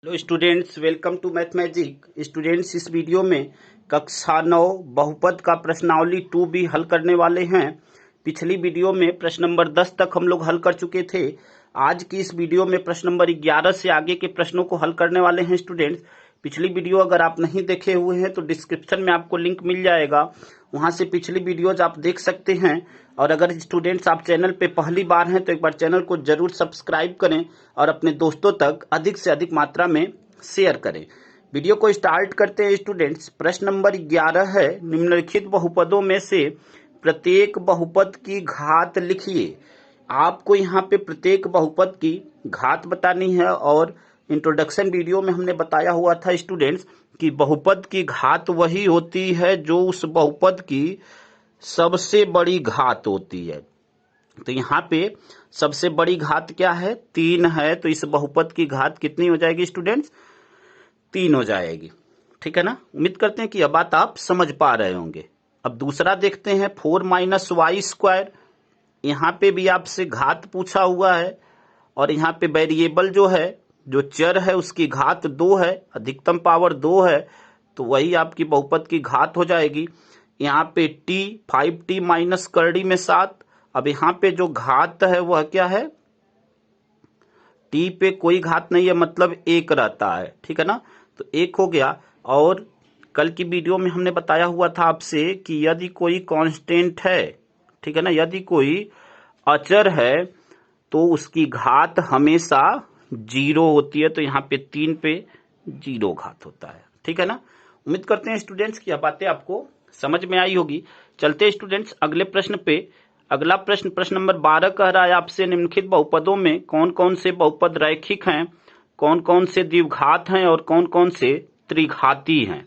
Hello students, welcome to math magic. Students, इस video में कक्षा 9 बहुपद का प्रश्नावली 2B हल करने वाले हैं। पिछली वीडियो में प्रश्न नंबर 10 तक हम लोग हल कर चुके थे। आज की इस वीडियो में प्रश्न नंबर 11 से आगे के प्रश्नों को हल करने वाले हैं। स्टूडेंट्स, पिछली वीडियो अगर आप नहीं देखे हुए हैं तो डिस्क्रिप्शन में आपको लिंक मिल जाएगा, वहां से पिछली वीडियोज आप देख सकते हैं। और अगर स्टूडेंट्स आप चैनल पे पहली बार हैं तो एक बार चैनल को जरूर सब्सक्राइब करें और अपने दोस्तों तक अधिक से अधिक मात्रा में शेयर करें। वीडियो को स्टार्ट करते हैं स्टूडेंट्स। प्रश्न नंबर 11 है, निम्नलिखित बहुपदों में से प्रत्येक बहुपद की घात लिखिए। आपको यहाँ पे प्रत्येक बहुपद की घात बतानी है और इंट्रोडक्शन वीडियो में हमने बताया हुआ था स्टूडेंट्स कि बहुपद की घात वही होती है जो उस बहुपद की सबसे बड़ी घात होती है। तो यहाँ पे सबसे बड़ी घात क्या है? 3 है। तो इस बहुपद की घात कितनी हो जाएगी स्टूडेंट्स? 3 हो जाएगी। ठीक है ना। उम्मीद करते हैं कि यह बात आप समझ पा रहे होंगे। अब दूसरा देखते हैं, 4 माइनस वाई स्क्वायर। यहाँ पे भी आपसे घात पूछा हुआ है और यहाँ पे वेरिएबल जो है, जो चर है, उसकी घात 2 है, अधिकतम पावर 2 है। तो वही आपकी बहुपद की घात हो जाएगी। यहाँ पे t 5t माइनस करड़ी में 7। अब यहाँ पे जो घात है वह क्या है? t पे कोई घात नहीं है, मतलब 1 रहता है। ठीक है ना। तो 1 हो गया। और कल की वीडियो में हमने बताया हुआ था आपसे कि यदि कोई कांस्टेंट है, ठीक है ना, यदि कोई अचर है तो उसकी घात हमेशा 0 होती है। तो यहाँ पे 3 पे 0 घात होता है। ठीक है ना। उम्मीद करते हैं स्टूडेंट्स की यह बातें आपको समझ में आई होगी। चलते स्टूडेंट्स अगले प्रश्न पे। अगला प्रश्न, प्रश्न नंबर 12 कह रहा है आपसे, निम्नलिखित बहुपदों में कौन कौन से बहुपद रैखिक हैं, कौन कौन से द्विघात हैं और कौन कौन से त्रिघाती हैं।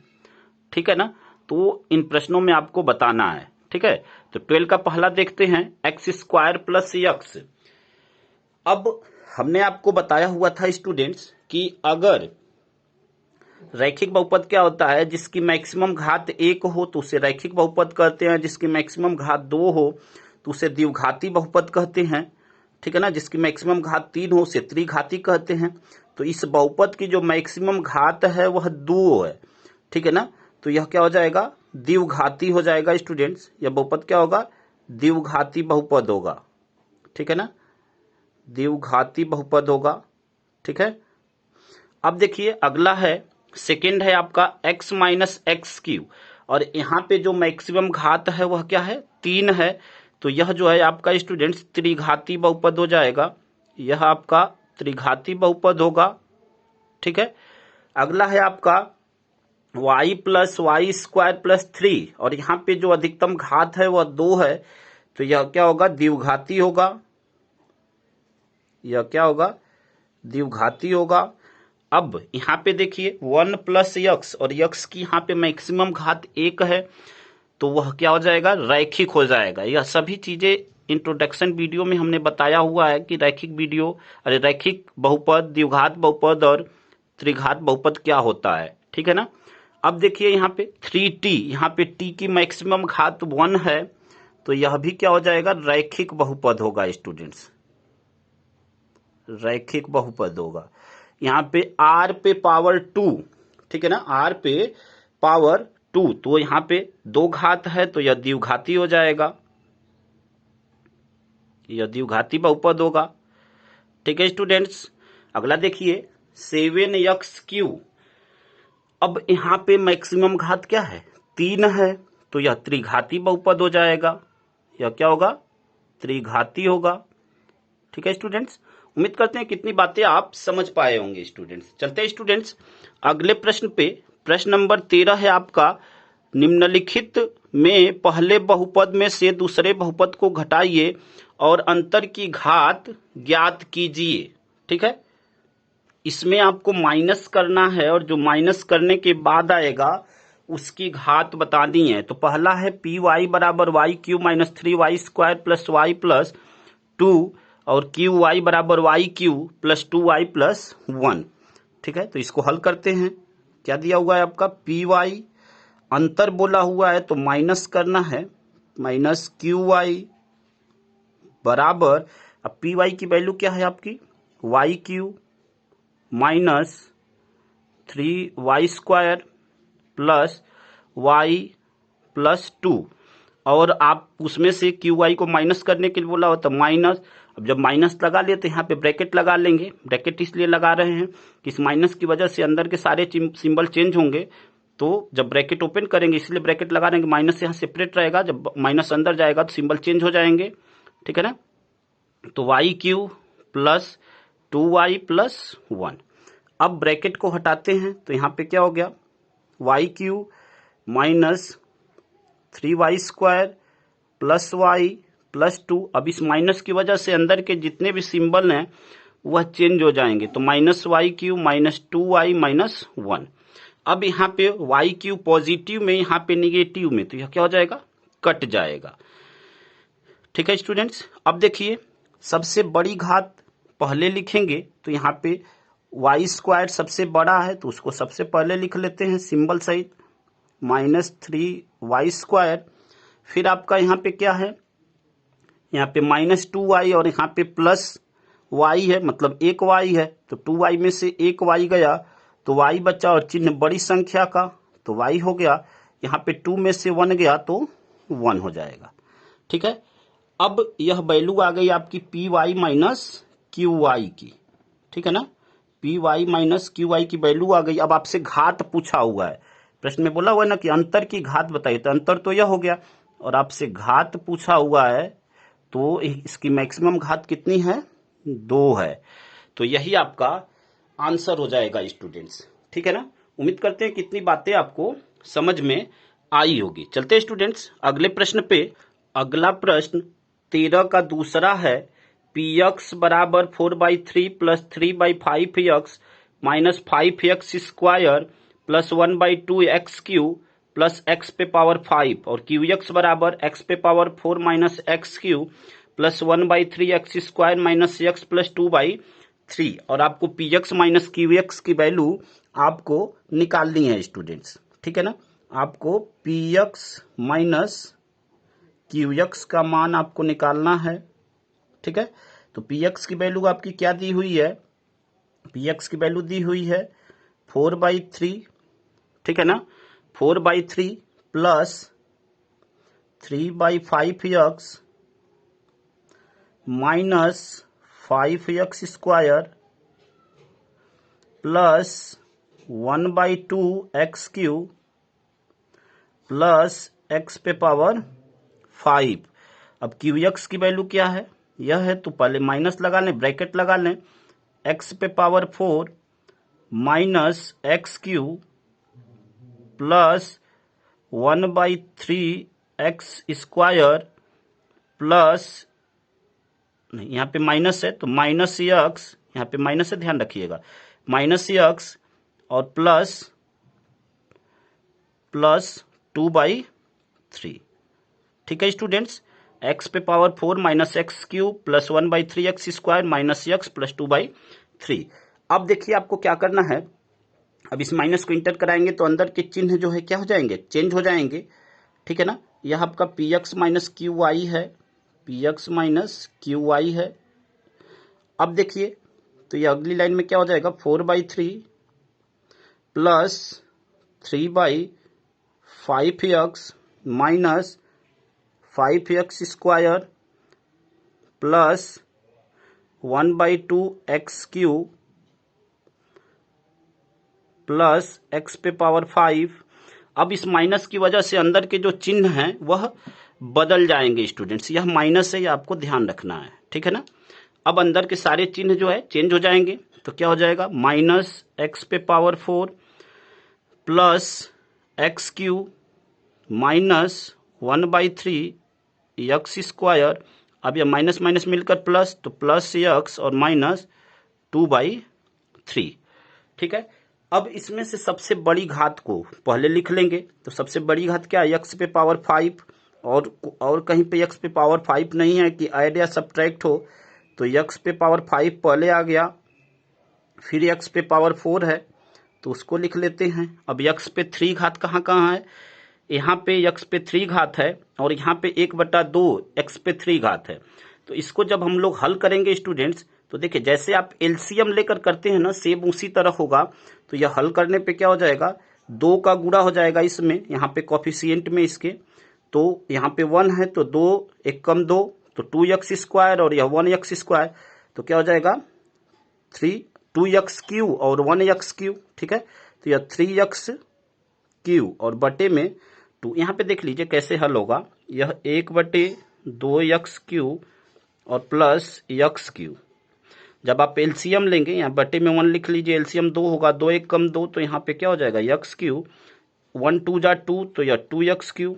ठीक है ना। तो इन प्रश्नों में आपको बताना है। ठीक है। तो 12 का पहला देखते हैं, एक्स स्क्वायर प्लस यक्स। अब हमने आपको बताया हुआ था स्टूडेंट्स कि अगर रैखिक बहुपद क्या होता है, जिसकी मैक्सिमम घात 1 हो तो उसे रैखिक बहुपद कहते हैं, जिसकी मैक्सिमम घात 2 हो तो उसे द्विघाती बहुपद कहते हैं। ठीक है ना। जिसकी मैक्सिमम घात 3 हो उसे त्रिघाती कहते हैं। तो इस बहुपद की जो मैक्सिमम घात है वह 2 है। ठीक है ना। तो यह क्या हो जाएगा? द्विघाती हो जाएगा स्टूडेंट्स। यह बहुपद क्या होगा? द्विघाती बहुपद होगा। ठीक है ना। द्विघाती बहुपद होगा। ठीक है। अब देखिए अगला है, सेकंड है आपका x माइनस एक्स क्यू। और यहाँ पे जो मैक्सिमम घात है वह क्या है? 3 है। तो यह जो है आपका स्टूडेंट्स त्रिघाती बहुपद हो जाएगा। यह आपका त्रिघाती बहुपद होगा। ठीक है। अगला है आपका y plus Y square plus 3। और यहाँ पे जो अधिकतम घात है वह 2 है। तो यह क्या होगा? द्विघाती होगा। यह क्या होगा? द्विघाती होगा। अब यहाँ पे देखिए 1 प्लस यक्स, और यक्स की यहाँ पे मैक्सिमम घात 1 है। तो वह क्या हो जाएगा? रैखिक हो जाएगा। यह सभी चीजें इंट्रोडक्शन वीडियो में हमने बताया हुआ है कि रैखिक बहुपद, द्विघात बहुपद और त्रिघात बहुपद क्या होता है। ठीक है ना। अब देखिए यहाँ पे 3t, यहाँ पे t की मैक्सिमम घात 1 है। तो यह भी क्या हो जाएगा? रैखिक बहुपद होगा स्टूडेंट्स। रैखिक बहुपद होगा। यहाँ पे r पे पावर 2, ठीक है ना, r पे पावर 2। तो यहाँ पे 2 घात है तो यह द्विघाती हो जाएगा। यह द्विघाती बहुपद होगा। ठीक है स्टूडेंट्स। अगला देखिए 7x3। अब यहाँ पे मैक्सिमम घात क्या है? 3 है। तो यह त्रिघाती बहुपद हो जाएगा। यह क्या होगा? त्रिघाती होगा। ठीक है स्टूडेंट्स। उम्मीद करते हैं कितनी बातें आप समझ पाए होंगे स्टूडेंट्स। चलते हैं स्टूडेंट्स अगले प्रश्न पे। प्रश्न नंबर 13 है आपका, निम्नलिखित में पहले बहुपद में से दूसरे बहुपद को घटाइए और अंतर की घात ज्ञात कीजिए। ठीक है। इसमें आपको माइनस करना है और जो माइनस करने के बाद आएगा उसकी घात बतानी है। तो पहला है पी वाई बराबर Y Q minus 3y square plus Y plus 2 और क्यू वाई बराबर Y Q plus 2y plus 1। ठीक है। तो इसको हल करते हैं। क्या दिया हुआ है आपका? पी वाई, अंतर बोला हुआ है तो माइनस करना है, माइनस क्यू वाई बराबर, अब पी वाई की वैल्यू क्या है आपकी? Y Q minus 3y² plus y plus 2, और आप उसमें से QY को माइनस करने के लिए बोला हो तो माइनस। अब जब माइनस लगा लिए तो यहाँ पे ब्रैकेट लगा लेंगे। ब्रैकेट इसलिए लगा रहे हैं कि इस माइनस की वजह से अंदर के सारे सिंबल चेंज होंगे, तो जब ब्रैकेट ओपन करेंगे इसलिए ब्रैकेट लगा रहे हैं। माइनस यहाँ सेपरेट रहेगा, जब माइनस अंदर जाएगा तो सिंबल चेंज हो जाएंगे, ठीक है ना। तो y³ प्लस 2y प्लस 1। अब ब्रैकेट को हटाते हैं तो यहाँ पे क्या हो गया, y³ minus 3y² plus y plus 2। अब इस माइनस की वजह से अंदर के जितने भी सिंबल हैं वह चेंज हो जाएंगे, तो -y³ माइनस 2y माइनस 1। अब यहाँ पे y³ पॉजिटिव में, यहाँ पे निगेटिव में, तो यह क्या हो जाएगा, कट जाएगा, ठीक है स्टूडेंट्स। अब देखिए सबसे बड़ी घात पहले लिखेंगे, तो यहाँ पे y² सबसे बड़ा है तो उसको सबसे पहले लिख लेते हैं सिंबल सहित, -3y²। फिर आपका यहाँ पे क्या है, यहाँ पे -2y और यहाँ पे प्लस y है, मतलब एक y है, तो 2y में से एक y गया तो y बचा और चिन्ह बड़ी संख्या का तो y हो गया। यहाँ पे 2 में से 1 गया तो 1 हो जाएगा, ठीक है। अब यह वैल्यू आ गई आपकी py माइनस qy की, ठीक है ना। py माइनस qy की वैल्यू आ गई। अब आपसे घात पूछा हुआ है, प्रश्न में बोला हुआ है ना कि अंतर की घात बताइए, तो अंतर तो यह हो गया, और आपसे घात पूछा हुआ है तो इसकी मैक्सिमम घात कितनी है, 2 है। तो यही आपका आंसर हो जाएगा स्टूडेंट्स, ठीक है ना। उम्मीद करते हैं कितनी बातें आपको समझ में आई होगी। चलते हैं स्टूडेंट्स अगले प्रश्न पे। अगला प्रश्न 13 का दूसरा है, px बराबर 4/3 plus 3/5x minus 5x² plus 1/2x³ plus x पे पावर 5 और qx बराबर x पे power 4 minus x³ plus 1/3x² minus x plus 2/3। और आपको px माइनस qx की वैल्यू आपको निकालनी है स्टूडेंट्स, ठीक है ना। आपको px माइनस qx का मान आपको निकालना है, ठीक है। तो px की वैल्यू आपकी क्या दी हुई है, px की वैल्यू दी हुई है 4/3, ठीक है ना। 4/3 plus 3/5x minus 5x² plus 1/2x³ plus x पे पावर 5। अब qx की वैल्यू क्या है, यह है, तो पहले माइनस लगा लें, ब्रैकेट लगा लें, x पे power 4 minus x³ plus 1/3x² plus, नहीं यहाँ पे माइनस है तो माइनस x, यहाँ पे माइनस है ध्यान रखिएगा, माइनस x और प्लस 2/3, ठीक है स्टूडेंट्स। x पे power 4 minus x³ plus 1/3x² minus x plus 2/3। अब देखिए आपको क्या करना है, अब इस माइनस को इंटर कराएंगे तो अंदर के चिन्ह जो है क्या हो जाएंगे, चेंज हो जाएंगे, ठीक है ना। यह आपका px माइनस qy है, px माइनस qy है। अब देखिए तो ये अगली लाइन में क्या हो जाएगा, 4/3 plus 3/5x minus 5x² plus 1/2x³ plus x पे पावर 5। अब इस माइनस की वजह से अंदर के जो चिन्ह हैं वह बदल जाएंगे स्टूडेंट्स, यह माइनस है, यह आपको ध्यान रखना है, ठीक है ना। अब अंदर के सारे चिन्ह जो है चेंज हो जाएंगे, तो क्या हो जाएगा, माइनस x पे power 4 plus x³ minus 1/3x²। अब यह माइनस माइनस मिलकर प्लस, तो प्लस x और माइनस 2/3, ठीक है। अब इसमें से सबसे बड़ी घात को पहले लिख लेंगे, तो सबसे बड़ी घात क्या है, x पे पावर 5, और कहीं पे x पे पावर 5 नहीं है कि ऐड या सब्ट्रैक्ट हो, तो x पे पावर 5 पहले आ गया, फिर x पे पावर 4 है तो उसको लिख लेते हैं। अब x पे 3 घात कहाँ कहाँ है, यहाँ पे x पे 3 घात है और यहाँ पे 1/2 x पे 3 घात है। तो इसको जब हम लोग हल करेंगे स्टूडेंट्स तो देखिए जैसे आप एलसीएम लेकर करते हैं ना, सेम उसी तरह होगा। तो यह हल करने पे क्या हो जाएगा, 2 का गुणा हो जाएगा इसमें, यहाँ पे कोफिशिएंट में इसके, तो यहाँ पे 1 है तो 2 1 कम 2 तो 2x² और यह 1x², तो क्या हो जाएगा 2x³ और 1x³, ठीक है। तो यह 3x³ और बटे में 2, यहाँ पे देख लीजिए कैसे हल होगा, यह 1/2x³ और प्लस x³। जब आप एलसीएम लेंगे, यहाँ बटे में 1 लिख लीजिए, एलसीएम 2 होगा, 2 1 कम 2 तो यहाँ पे क्या हो जाएगा x³, 1 2 जा 2 तो यह 2x³,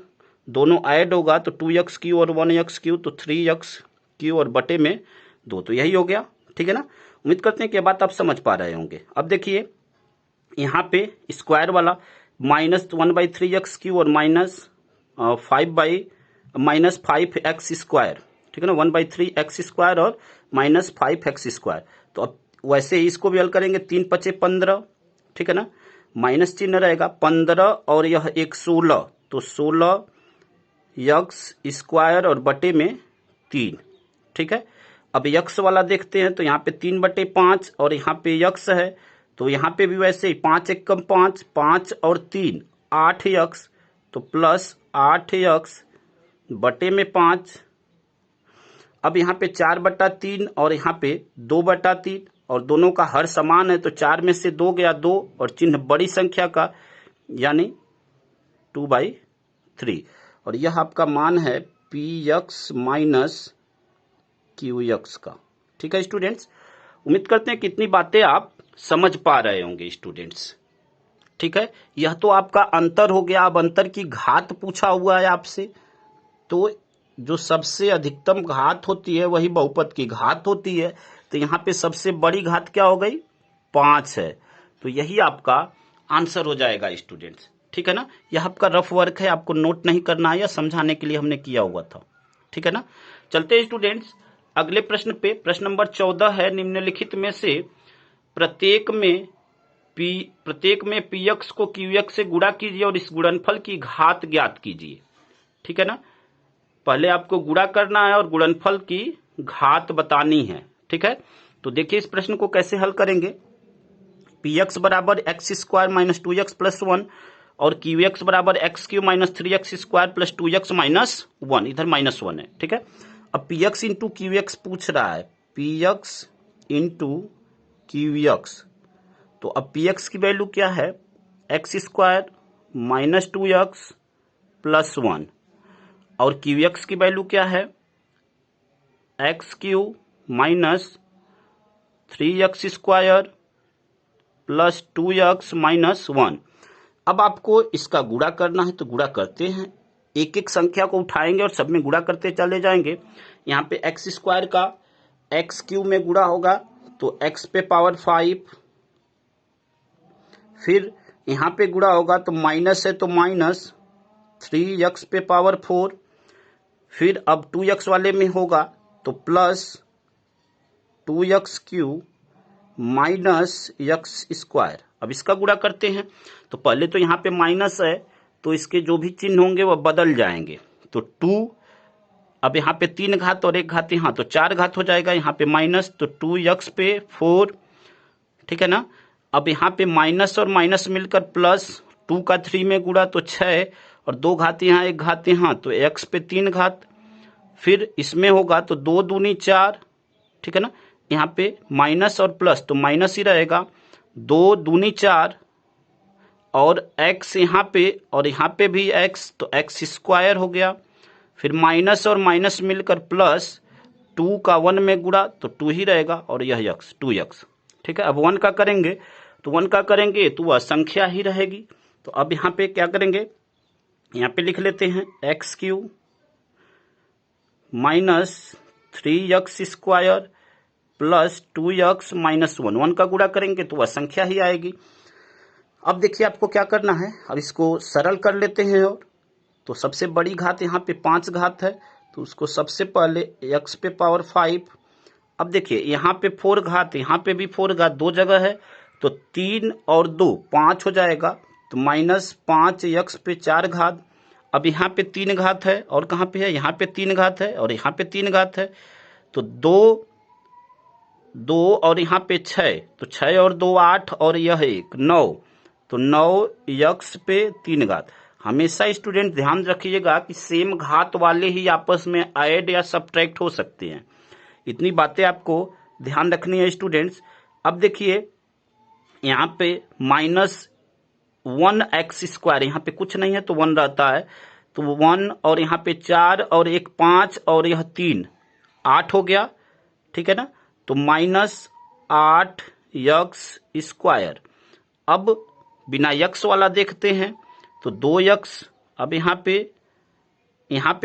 दोनों ऐड होगा तो 2x³ और 1x³ तो 3x³ और बटे में 2, तो यही हो गया, ठीक है ना। उम्मीद करते हैं कि ये बात आप समझ पा रहे होंगे। अब देखिए यहाँ पे स्क्वायर वाला -1/3x³ और -5x², ठीक है ना, 1/3x² और -5x²। तो अब वैसे ही इसको भी हल करेंगे, 3 × 5 = 15, ठीक है ना, माइनस चिन्ह रहेगा, 15 और यह 1 16, तो 16x² और बटे में 3, ठीक है। अब x वाला देखते हैं, तो यहाँ पे 3/5 और यहाँ पे x है, तो यहाँ पे भी वैसे ही 5 1 कम 5, 5 और 3 8x, तो प्लस 8x बटे में 5। अब यहाँ पे 4/3 और यहाँ पे 2/3 और दोनों का हर समान है, तो 4 में से 2 गया 2 और चिन्ह बड़ी संख्या का यानी 2/3, और यह आपका मान है px - qx का, ठीक है स्टूडेंट्स। उम्मीद करते हैं कि इतनी बातें आप समझ पा रहे होंगे स्टूडेंट्स, ठीक है। यह तो आपका अंतर हो गया। अब अंतर की घात पूछा हुआ है आपसे, तो जो सबसे अधिकतम घात होती है वही बहुपद की घात होती है, तो यहाँ पे सबसे बड़ी घात क्या हो गई, 5 है, तो यही आपका आंसर हो जाएगा स्टूडेंट्स, ठीक है ना। यह आपका रफ वर्क है, आपको नोट नहीं करना है, या समझाने के लिए हमने किया हुआ था, ठीक है ना। चलते हैं स्टूडेंट्स अगले प्रश्न पे। प्रश्न नंबर 14 है, निम्नलिखित में से प्रत्येक में px को qx से गुणा कीजिए और इस गुणनफल की घात ज्ञात कीजिए, ठीक है ना। पहले आपको गुणा करना है और गुणनफल की घात बतानी है, ठीक है। तो देखिए इस प्रश्न को कैसे हल करेंगे। px बराबर x² - 2x + 1 और qx बराबर x³ - 3x² + 2x - 1, इधर -1 है, ठीक है। अब px इंटू qx पूछ रहा है, px इंटू qx, तो अब px की वैल्यू क्या है, x² - 2x + 1 और qx की वैल्यू क्या है, x³ - 3x² + 2x - 1। अब आपको इसका गुणा करना है, तो गुणा करते हैं, एक एक संख्या को उठाएंगे और सब में गुणा करते चले जाएंगे। यहाँ पे x² का x³ में गुणा होगा तो x पे पावर 5, फिर यहाँ पे गुणा होगा तो माइनस है तो -3x पे पावर 4, फिर अब 2x वाले में होगा तो प्लस 2x³ - x²। अब इसका गुणा करते हैं, तो पहले तो यहाँ पे माइनस है तो इसके जो भी चिन्ह होंगे वह बदल जाएंगे, तो 2, अब यहाँ पे 3 घात और 1 घात यहाँ, तो 4 घात हो जाएगा, यहाँ पे माइनस तो 2x पे 4, ठीक है ना। अब यहाँ पे माइनस और माइनस मिलकर प्लस, 2 का 3 में गुणा तो 6 और 2 घात यहाँ 1 घात यहाँ, तो x पे 3 घात, फिर इसमें होगा तो 2 दूनी 4, ठीक है ना। यहाँ पे माइनस और प्लस तो माइनस ही रहेगा, 2 दूनी 4 और x यहाँ पे और यहाँ पे भी x, तो x² हो गया, फिर माइनस और माइनस मिलकर प्लस, 2 का 1 में गुणा तो 2 ही रहेगा और यह x 2x, ठीक है। अब 1 का करेंगे तो 1 का करेंगे तो वह संख्या ही रहेगी, तो अब यहाँ पे क्या करेंगे, यहाँ पे लिख लेते हैं x³ - 3x² + 2x - 1, 1 का गुणा करेंगे तो वह संख्या ही आएगी। अब देखिए आपको क्या करना है, अब इसको सरल कर लेते हैं, और तो सबसे बड़ी घात यहाँ पे 5 घात है, तो उसको सबसे पहले x पे पावर 5, अब देखिए यहाँ पे 4 घात, यहाँ पे भी 4 घात, 2 जगह है, तो 3 और 2 5 हो जाएगा, तो -5x पे 4 घात। अब यहाँ पे 3 घात है और कहाँ पे है, यहाँ पे 3 घात है और यहाँ पे 3 घात है, तो 2 2 और यहाँ पे 6, तो 6 और 2 8 और यह 1 9, तो 9 यक्स पे 3 घात। हमेशा स्टूडेंट ध्यान रखिएगा कि सेम घात वाले ही आपस में ऐड या सब्ट्रैक्ट हो सकते हैं। इतनी बातें आपको ध्यान रखनी है स्टूडेंट्स। अब देखिए यहाँ पे -1x², यहाँ पे कुछ नहीं है तो 1 रहता है, तो 1 और यहाँ पे 4 और 1 5 और यह 3 8 हो गया, ठीक है ना। तो -8x²। अब बिना यक्स वाला देखते हैं, तो 2x, अब यहाँ पे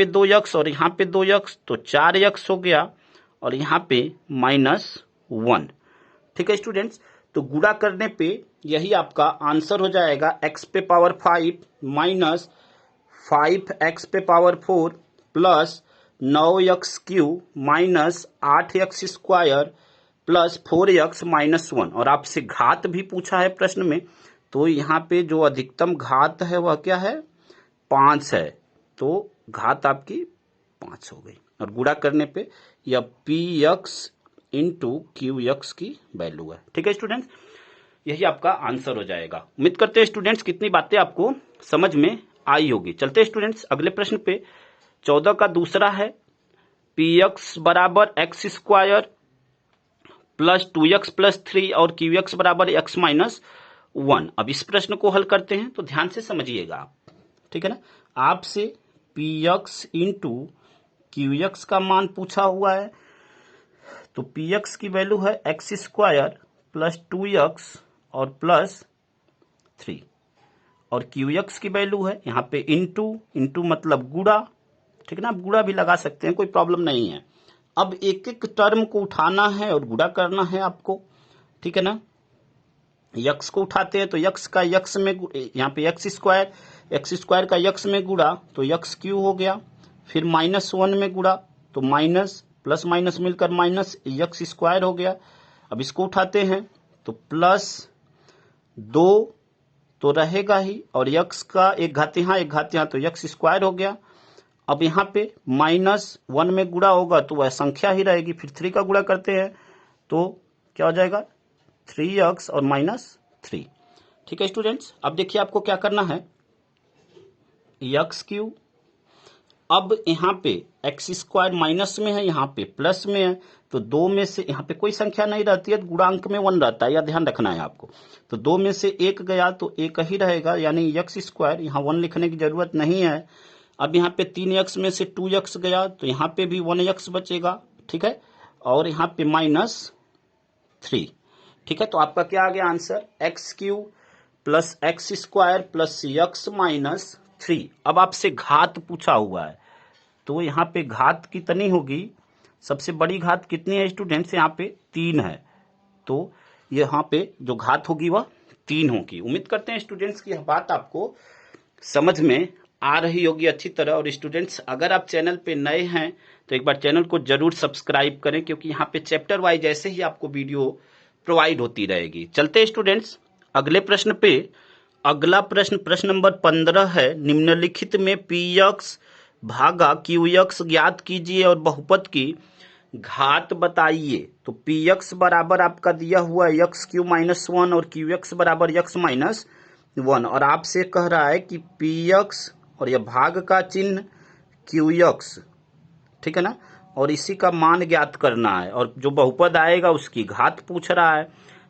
2x और यहाँ पे 2x, तो 4x हो गया और यहाँ पे -1। ठीक है स्टूडेंट्स, तो गुणा करने पे यही आपका आंसर हो जाएगा x पे पावर 5 माइनस 5x पे power 4 plus 9x³ minus 8x² plus 4x minus 1। और आपसे घात भी पूछा है प्रश्न में, तो यहाँ पे जो अधिकतम घात है वह क्या है, 5 है, तो घात आपकी 5 हो गई। और गुणा करने पे यह px इंटू qx की वैल्यू है। ठीक है स्टूडेंट्स, यही आपका आंसर हो जाएगा। उम्मीद करते हैं स्टूडेंट्स कितनी बातें आपको समझ में आई होगी। चलते हैं स्टूडेंट्स अगले प्रश्न पे। 14 का दूसरा है px बराबर x² प्लस 2x प्लस 3 और qx बराबर x माइनस 1। अब इस प्रश्न को हल करते हैं, तो ध्यान से समझिएगा आप, ठीक है ना। आपसे px इंटू qx का मान पूछा हुआ है, तो px की वैल्यू है x² प्लस 2x और प्लस 3 और qx की वैल्यू है यहाँ पे इंटू मतलब गुणा, ठीक है ना। आप गुणा भी लगा सकते हैं, कोई प्रॉब्लम नहीं है। अब एक एक टर्म को उठाना है और गुणा करना है आपको, ठीक है ना। यक्स को उठाते हैं तो यक्स का यक्स में, यहाँ पे x² का यक्स में गुणा तो x³ हो गया, फिर -1 में गुणा तो माइनस प्लस माइनस मिलकर माइनस x² हो गया। अब इसको उठाते हैं तो +2 तो रहेगा ही, और यक्स का एक घात यहाँ एक घात यहाँ, तो x² हो गया। अब यहाँ पे -1 में गुणा होगा तो वह संख्या ही रहेगी, फिर 3 का गुणा करते हैं तो क्या हो जाएगा 3x और -3। ठीक है स्टूडेंट्स, अब देखिए आपको क्या करना है, x³, अब यहाँ पे x² माइनस में है, यहाँ पे प्लस में है, तो 2 में से यहाँ पे कोई संख्या नहीं रहती है, गुणांक में 1 रहता है, या ध्यान रखना है आपको। तो 2 में से 1 गया तो 1 ही रहेगा, यानी x², यहाँ 1 लिखने की जरूरत नहीं है। अब यहाँ पे 3x में से 2x गया तो यहाँ पे भी 1x बचेगा, ठीक है, और यहाँ पे -3। ठीक है, तो आपका क्या आ गया answer, x³ plus x² plus x minus 3। अब आपसे घात पूछा हुआ है, तो यहाँ पे घात कितनी होगी, सबसे बड़ी घात कितनी है स्टूडेंट्स, यहाँ पे 3 है, तो यहाँ पे जो घात होगी वह 3 होगी। उम्मीद करते हैं स्टूडेंट्स की यह बात आपको समझ में आ रही होगी अच्छी तरह। और स्टूडेंट्स अगर आप चैनल पे नए हैं तो एक बार चैनल को जरूर सब्सक्राइब करें, क्योंकि यहाँ पे चैप्टर वाइज ऐसे ही आपको वीडियो प्रोवाइड होती रहेगी। चलते हैं स्टूडेंट्स अगले प्रश्न पे। अगला प्रश्न नंबर 15 है, निम्नलिखित में px भागा qx ज्ञात कीजिए और बहुपद की घात बताइए। तो px बराबर आपका दिया हुआ है x³ माइनस 1 और qx बराबर x माइनस 1, और आपसे कह रहा है कि px और यह भाग का चिन्ह qx, ठीक है ना, और इसी का मान ज्ञात करना है, और जो बहुपद आएगा उसकी घात पूछ रहा है।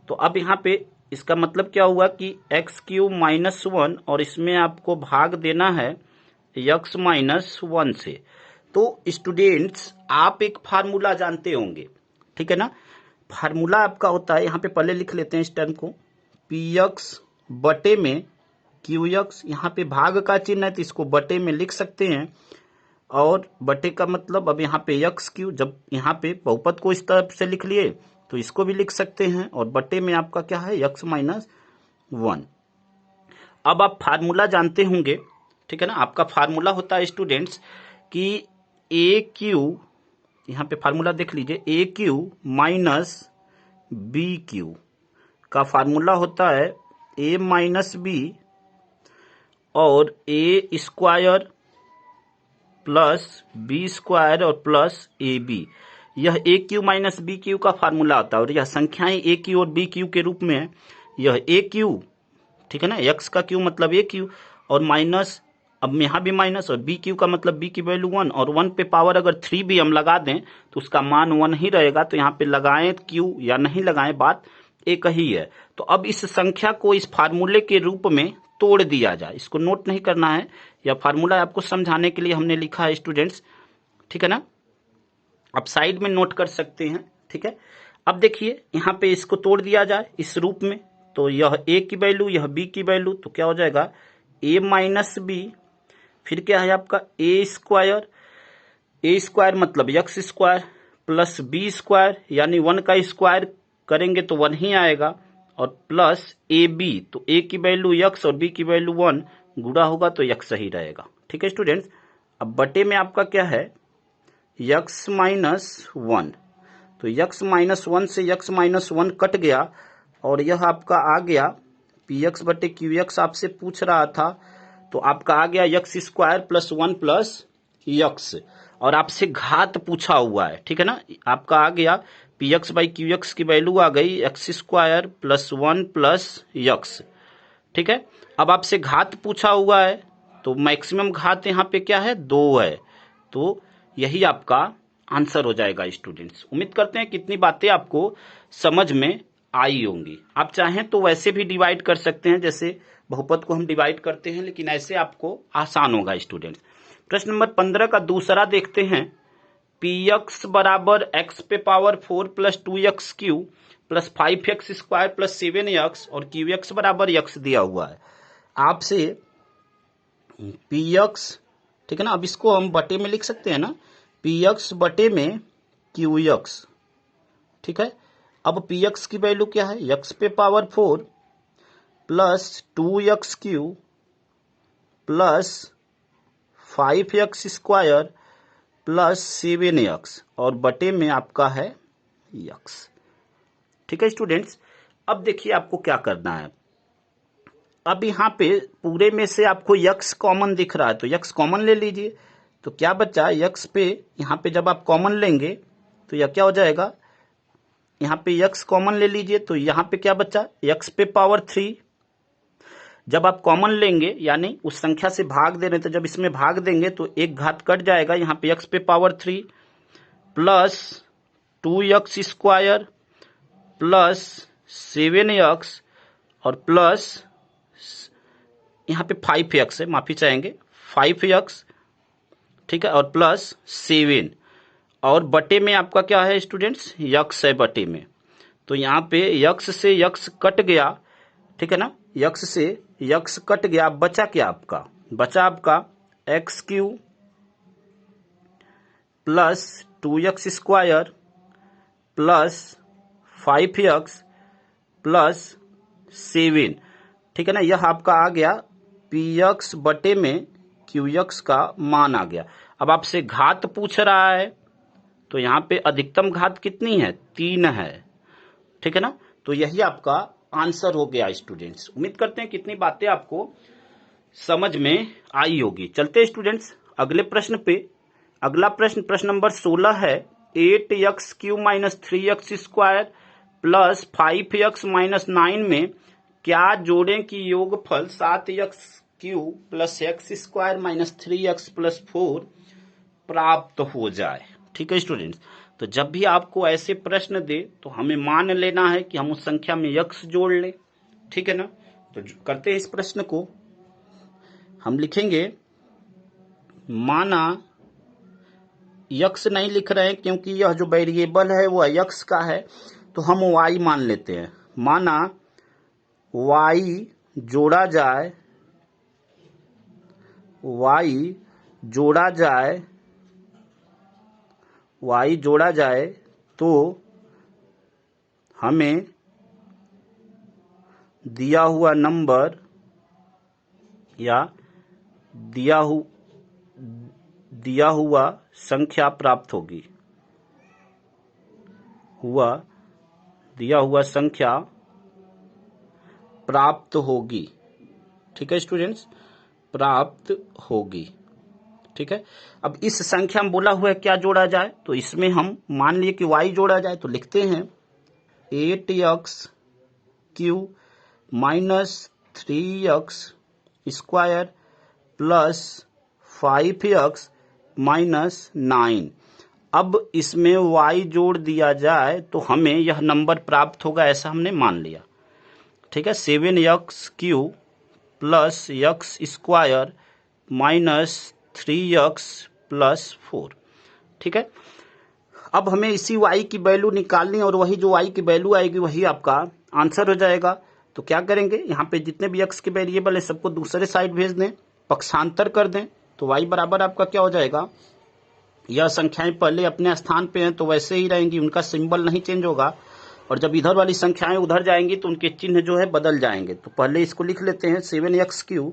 तो अब यहाँ पे इसका मतलब क्या हुआ कि x³ माइनस 1 और इसमें आपको भाग देना है x माइनस 1 से। तो स्टूडेंट्स आप एक फार्मूला जानते होंगे, ठीक है ना। फार्मूला आपका होता है, यहाँ पे पहले लिख लेते हैं इस टर्म को, px बटे में qx, यहाँ पे भाग का चिन्ह है तो इसको बटे में लिख सकते हैं, और बटे का मतलब अब यहाँ पे x³, जब यहाँ पे बहुपद को इस तरफ से लिख लिए तो इसको भी लिख सकते हैं, और बटे में आपका क्या है x माइनस 1। अब आप फार्मूला जानते होंगे, ठीक है ना। आपका फार्मूला होता है स्टूडेंट्स कि AQ, यहाँ पे फार्मूला देख लीजिए, AQ माइनस BQ का फार्मूला होता है A माइनस B और A² प्लस B² और प्लस AB। यह ए क्यू माइनस बी क्यू का फार्मूला होता है और यह संख्याएं ए क्यू और बी क्यू के रूप में है। यह ए क्यू, ठीक है ना, एक्स का क्यू मतलब ए क्यू और माइनस, अब यहाँ भी माइनस, और बी क्यू का मतलब बी की वैल्यू 1 और 1 पे पावर अगर 3 भी हम लगा दें तो उसका मान 1 ही रहेगा। तो यहाँ पे लगाएं क्यू या नहीं लगाएं बात एक ही है। तो अब इस संख्या को इस फार्मूले के रूप में तोड़ दिया जाए, इसको नोट नहीं करना है, यह फार्मूला आपको समझाने के लिए हमने लिखा है स्टूडेंट्स, ठीक है ना, आप साइड में नोट कर सकते हैं, ठीक है। अब देखिए यहाँ पे इसको तोड़ दिया जाए इस रूप में, तो यह ए की वैल्यू यह बी की वैल्यू, तो क्या हो जाएगा ए माइनस बी, फिर क्या है आपका ए स्क्वायर मतलब X square plus B square यानी 1 का स्क्वायर करेंगे तो 1 ही आएगा, और प्लस ए बी, तो ए की वैल्यू एक्स और बी की वैल्यू 1 गुणा होगा तो एक्स ही रहेगा, ठीक है स्टूडेंट्स। अब बटे में आपका क्या है एक्स माइनस 1, तो एक्स माइनस 1 से एक्स माइनस 1 कट गया और यह आपका आ गया पी एक्स बटे क्यू एक्स, आपसे पूछ रहा था तो आपका आ गया x square plus 1 plus x, और आपसे घात पूछा हुआ है, ठीक है ना, आपका आ गया P x by Q x की वैल्यू आ गई x square plus 1 plus x, ठीक है। अब आपसे घात पूछा हुआ है तो मैक्सिमम घात यहाँ पे क्या है 2 है, तो यही आपका आंसर हो जाएगा स्टूडेंट्स। उम्मीद करते हैं कितनी बातें आपको समझ में आई होंगी। आप चाहें तो वैसे भी डिवाइड कर सकते हैं जैसे बहुपद को हम डिवाइड करते हैं, लेकिन ऐसे आपको आसान होगा स्टूडेंट्स। प्रश्न नंबर 15 का दूसरा देखते हैं, पी एक्स बराबर एक्स पे power 4 plus 2x Q plus 5x square plus 7x और क्यू एक्स बराबर एक्स दिया हुआ है। आपसे पी एक्स, ठीक है ना, अब इसको हम बटे में लिख सकते हैं ना, पी एक्स बटे में क्यू एक्स, ठीक है। अब पी एक्स की वैल्यू क्या है एक्स पे power 4 plus 2x Q plus 5x square plus 7x और बटे में आपका है x, ठीक है स्टूडेंट्स। अब देखिए आपको क्या करना है, अब यहाँ पे पूरे में से आपको x कॉमन दिख रहा है तो x कॉमन ले लीजिए, तो क्या बचा x पे, यहाँ पे जब आप कॉमन लेंगे तो यह क्या हो जाएगा, यहाँ पे x कॉमन ले लीजिए तो यहाँ पे क्या बचा x पे पावर 3, जब आप कॉमन लेंगे यानी उस संख्या से भाग दे रहे हैं तो जब इसमें भाग देंगे तो एक घात कट जाएगा, यहाँ पे x पे power 3 plus 2x square plus 7x और प्लस यहाँ पे 5x है, माफी चाहेंगे 5x, ठीक है, और प्लस 7 और बटे में आपका क्या है स्टूडेंट्स x है बटे में, तो यहाँ पे x से x कट गया, ठीक है ना, x से x कट गया, बचा क्या आपका, बचा आपका x Q plus 2x square plus 5x plus 7, ठीक है ना, यह आपका आ गया पी एक्स बटे में क्यू एक्स का मान आ गया। अब आपसे घात पूछ रहा है तो यहाँ पे अधिकतम घात कितनी है 3 है, ठीक है ना, तो यही आपका आंसर हो गया स्टूडेंट्स। उम्मीद करते हैं कितनी बातें आपको समझ में आई होगी। चलते हैं स्टूडेंट्स अगले प्रश्न पे। अगला प्रश्न प्रश्न नंबर 16 है, 8x Q minus 3x square plus 5x minus 9 में क्या जोड़ें कि योगफल 7x Q plus x square minus 3x plus 4 प्राप्त हो जाए, ठीक है स्टूडेंट्स। तो जब भी आपको ऐसे प्रश्न दे तो हमें मान लेना है कि हम उस संख्या में x जोड़ लें, ठीक है ना। तो करते हैं इस प्रश्न को, हम लिखेंगे माना x नहीं लिख रहे हैं क्योंकि यह जो वेरिएबल है वो x का है, तो हम y मान लेते हैं। माना y जोड़ा जाए, y जोड़ा जाए, y जोड़ा जाए तो हमें दिया हुआ नंबर या दिया हुआ संख्या प्राप्त होगी, दिया हुआ संख्या प्राप्त होगी, ठीक है स्टूडेंट्स, प्राप्त होगी, ठीक है। अब इस संख्या में बोला हुआ है क्या जोड़ा जाए, तो इसमें हम मान लिए कि y जोड़ा जाए, तो लिखते हैं 8x³ minus 3x square plus 5x minus 9। अब इसमें y जोड़ दिया जाए तो हमें यह नंबर प्राप्त होगा, ऐसा हमने मान लिया। ठीक है, 7x³ plus x square minus 3x plus 4। ठीक है, अब हमें इसी y की वैल्यू निकालनी और वही जो y की वैल्यू आएगी वही आपका आंसर हो जाएगा। तो क्या करेंगे, यहाँ पे जितने भी x के वेरिएबल है सबको दूसरे साइड भेज दें, पक्षांतर कर दें, तो y बराबर आपका क्या हो जाएगा, यह संख्याएं पहले अपने स्थान पे हैं तो वैसे ही रहेंगी, उनका सिंबल नहीं चेंज होगा, और जब इधर वाली संख्याएं उधर जाएंगी तो उनके चिन्ह जो है बदल जाएंगे। तो पहले इसको लिख लेते हैं 7x³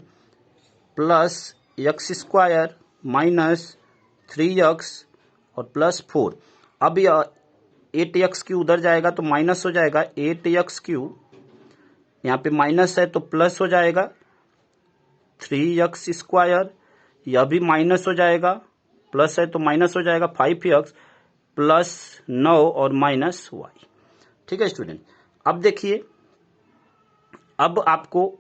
plus x square minus 3x और प्लस 4। अब यह 8x³ उधर जाएगा तो माइनस हो जाएगा 8x³, यहाँ पे माइनस है तो प्लस हो जाएगा 3x स्क्वायर, यह भी माइनस हो जाएगा, प्लस है तो माइनस हो जाएगा 5x प्लस 9 और माइनस y। ठीक है स्टूडेंट, अब देखिए, अब आपको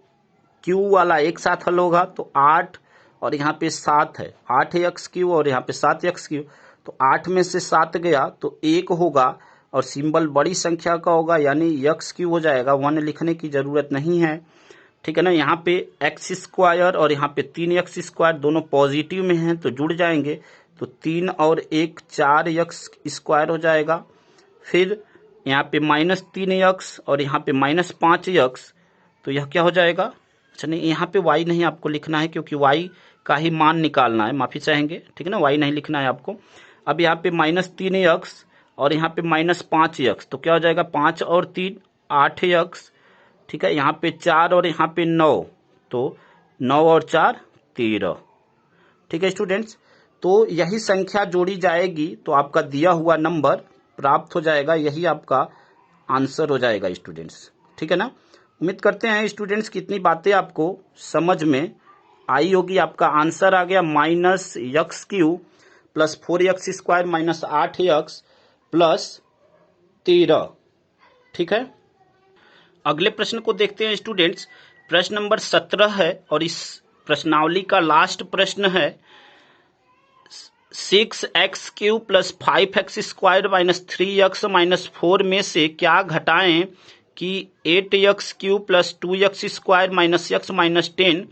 q वाला एक साथ हल होगा, तो 8 और यहाँ पे 7 है, 8x³ और यहाँ पे 7x³, तो 8 में से 7 गया तो 1 होगा और सिंबल बड़ी संख्या का होगा यानी x³ हो जाएगा, 1 लिखने की जरूरत नहीं है। ठीक है ना, यहाँ पे x स्क्वायर और यहाँ पे 3x स्क्वायर दोनों पॉजिटिव में हैं तो जुड़ जाएंगे, तो 3 और 1 4x स्क्वायर हो जाएगा। फिर यहाँ पे माइनस 3x और यहाँ पे माइनस 5x, तो यह क्या हो जाएगा, अच्छा नहीं यहाँ पे y नहीं आपको लिखना है क्योंकि y का ही मान निकालना है, माफी चाहेंगे। ठीक है ना, y नहीं लिखना है आपको। अब यहाँ पे माइनस 3x और यहाँ पे माइनस 5x, तो क्या हो जाएगा 5 और 3 8x। ठीक है, यहाँ पे 4 और यहाँ पे 9, तो 9 और 4 13। ठीक है स्टूडेंट्स, तो यही संख्या जोड़ी जाएगी तो आपका दिया हुआ नंबर प्राप्त हो जाएगा, यही आपका आंसर हो जाएगा स्टूडेंट्स। ठीक है ना, उम्मीद करते हैं स्टूडेंट्स की इतनी बातें आपको समझ में आई होगी। आपका आंसर आ गया -x³ plus 4x square minus 8x plus 13। ठीक है, अगले प्रश्न को देखते हैं स्टूडेंट्स। प्रश्न नंबर 17 है और इस प्रश्नावली का लास्ट प्रश्न है 6x³ plus 5x square minus 3x minus 4 में से क्या घटाएं कि 8x³ plus 2x square minus x minus 10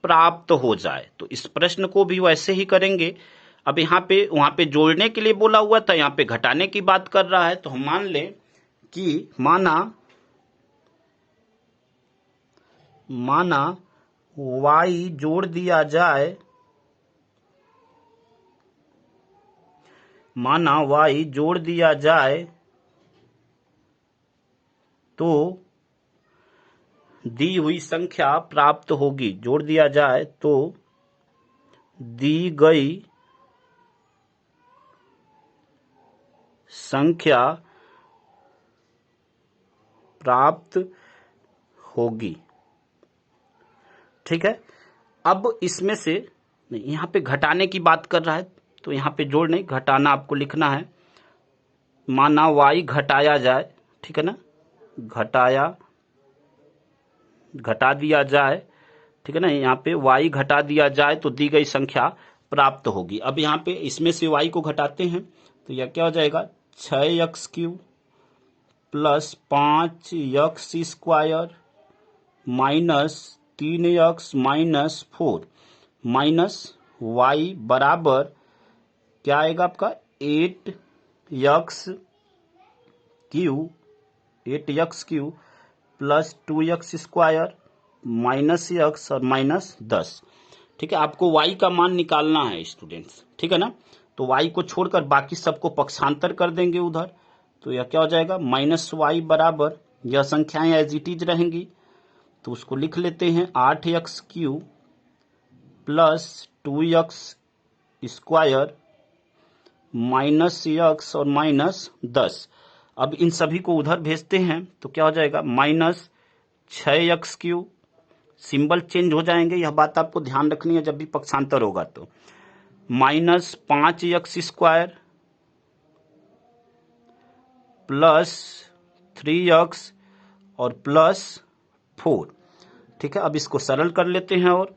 प्राप्त हो जाए। तो इस प्रश्न को भी वैसे ही करेंगे। अब यहाँ पे वहां पे जोड़ने के लिए बोला हुआ था, यहाँ पे घटाने की बात कर रहा है, तो हम मान लें कि माना y जोड़ दिया जाए, तो दी हुई संख्या प्राप्त होगी। जोड़ दिया जाए तो दी गई संख्या प्राप्त होगी। ठीक है, अब इसमें से नहीं, यहाँ पे घटाने की बात कर रहा है तो यहाँ पे जोड़ नहीं, घटाना आपको लिखना है। माना y घटाया जाए, ठीक है ना, घटा दिया जाए, ठीक है ना, यहाँ पे y घटा दिया जाए तो दी गई संख्या प्राप्त होगी। अब यहाँ पे इसमें से y को घटाते हैं तो यह क्या हो जाएगा 6x³ plus 5x square minus 3x minus 4 minus y बराबर क्या आएगा आपका 8x³ plus 2x square minus x और माइनस 10। ठीक है, आपको y का मान निकालना है स्टूडेंट्स। ठीक है ना, तो y को छोड़कर बाकी सबको पक्षांतर कर देंगे उधर, तो यह क्या हो जाएगा -y बराबर, यह संख्याएं एज इट इज रहेंगी तो उसको लिख लेते हैं 8x³ plus 2x square minus x और माइनस 10। अब इन सभी को उधर भेजते हैं तो क्या हो जाएगा -6x³, सिंबल चेंज हो जाएंगे, यह बात आपको ध्यान रखनी है जब भी पक्षांतर होगा। तो माइनस 5x² प्लस 3x और प्लस 4। ठीक है, अब इसको सरल कर लेते हैं और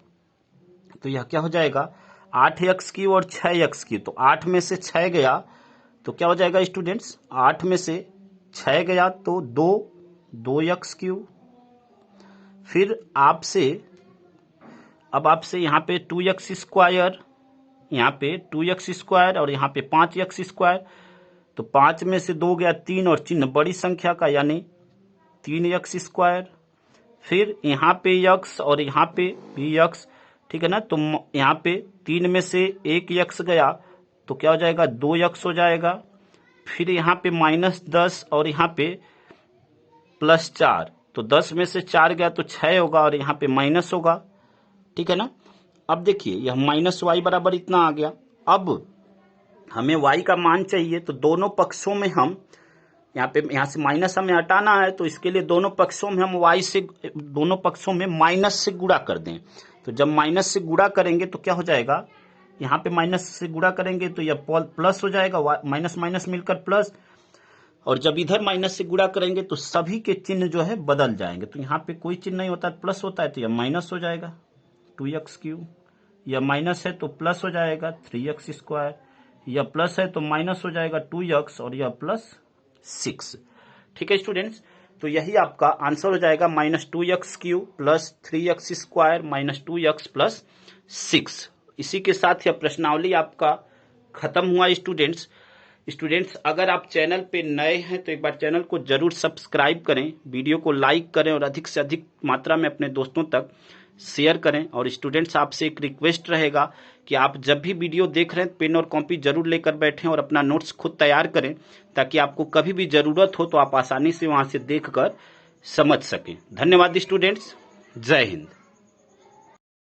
तो यह क्या हो जाएगा 8x³ और 6x³। तो 8 में से 6 गया तो क्या हो जाएगा स्टूडेंट्स, 8 में से 6 गया तो 2x³। फिर आपसे यहाँ पे 2x², यहाँ पे 2x² और यहाँ पे 5x²। तो 5 में से 2 गया 3 और चिन्ह बड़ी संख्या का यानी 3x²। फिर यहाँ पे x और यहाँ पे भी x। ठीक है ना, तो यहाँ पे 3 में से 1 x गया तो क्या हो जाएगा 2x हो जाएगा। फिर यहाँ पे -10 और यहाँ पे +4। तो 10 में से 4 गया तो 6 होगा और यहाँ पे माइनस होगा। ठीक है ना, अब देखिए यह -y बराबर इतना आ गया। अब हमें y का मान चाहिए तो दोनों पक्षों में हम यहाँ से माइनस हमें हटाना है, तो इसके लिए दोनों पक्षों में हम दोनों पक्षों में माइनस से गुणा कर दें। तो जब माइनस से गुणा करेंगे तो क्या हो जाएगा, यहाँ पे माइनस से गुणा करेंगे तो यह प्लस हो जाएगा, माइनस माइनस मिलकर प्लस। और जब इधर माइनस से गुणा करेंगे तो सभी के चिन्ह जो है बदल जाएंगे। तो यहाँ पे कोई चिन्ह नहीं होता है, प्लस होता है, तो यह माइनस हो जाएगा 2x³। यह माइनस है तो प्लस हो जाएगा 3x²। यह प्लस है तो माइनस हो जाएगा 2x और यह +6। ठीक है स्टूडेंट्स, तो यही आपका आंसर हो जाएगा -2x³ plus 3x² minus 2x plus 6। इसी के साथ यह प्रश्नावली आपका खत्म हुआ स्टूडेंट्स। अगर आप चैनल पे नए हैं तो एक बार चैनल को जरूर सब्सक्राइब करें, वीडियो को लाइक करें और अधिक से अधिक मात्रा में अपने दोस्तों तक शेयर करें। और स्टूडेंट्स आपसे एक रिक्वेस्ट रहेगा कि आप जब भी वीडियो देख रहे हैं पेन और कॉपी जरूर लेकर बैठें और अपना नोट्स खुद तैयार करें, ताकि आपको कभी भी जरूरत हो तो आप आसानी से वहां से देखकर समझ सकें। धन्यवाद स्टूडेंट्स, जय हिंद।